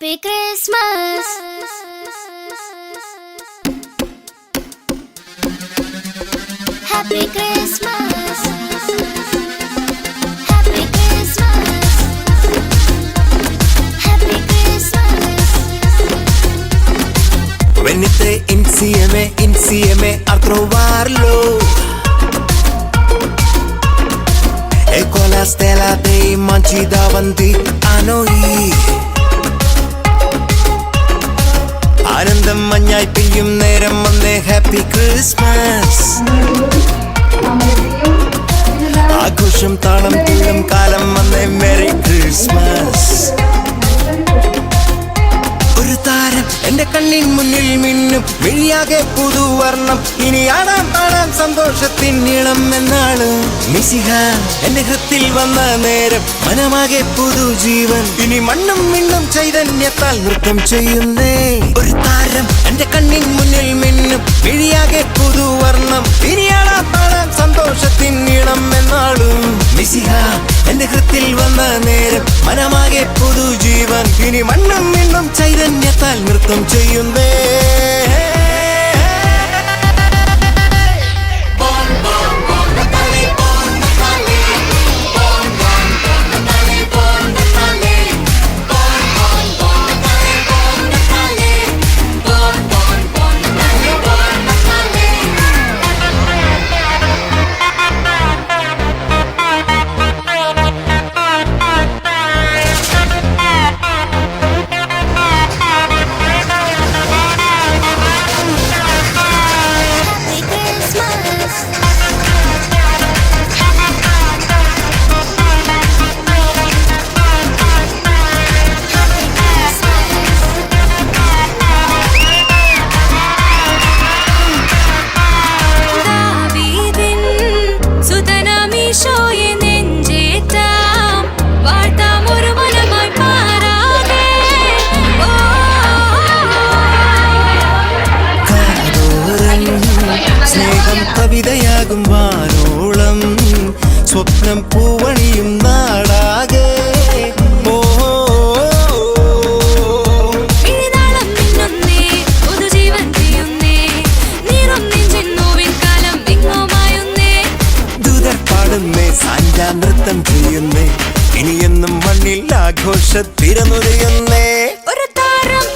Happy Christmas. Happy Christmas. Happy Christmas. Happy Christmas. Venite insieme a trovarlo. E con la stella dei manci davanti a noi. ആനന്ദം മഞ്ഞായി പെയ്യും നേരം വന്നേ happy Christmas. ആഘോഷം താളം തുള്ളും കാലം വന്നേ മെറി ക്രിസ്മസ്. ഒരു താരം എന്റെ കണ്ണിൻ മുന്നിൽ മിന്നും മിഴിയാകെ പുതുവർണ്ണം. ഇനി ആടാം പാടാം സന്തോഷത്തിൻ നീളം എന്നാണ്. മിശിഹ എന്റെ ഹൃത്തിൽ വന്ന നേരം മനമാകെ പുതുജീവൻ. ഇനി മണ്ണും മിണ്ണും ചൈതന്യത്താൽ നൃത്തം ചെയ്യുന്നേ. ഒരു താരം എന്റെ കണ്ണിൻ മുന്നിൽ മിന്നും മിഴിയാകെ പുതുവർണ്ണം. ഇനി ആടാം പാടാം സന്തോഷത്തിൻ നീളം എന്നാളും. മിശിഹ എന്റെ ഹൃത്തിൽ വന്ന നേരം മനമാകെ പുതുജീവൻ. ഇനി മണ്ണും മിണ്ണും ചൈതന്യത്താൽ നൃത്തം ചെയ്യുന്നേ. കവിതയാകും വാനോളം സ്വപ്നം പൂവണിയും നാടാകെ. ദൂതർ പാടുന്നേ സാന്റാ നൃത്തം ചെയ്യുന്നേ. ഇനിയെന്നും മണ്ണിൽ ആഘോഷ തിരനുരയുന്നേ. ഒരു താരം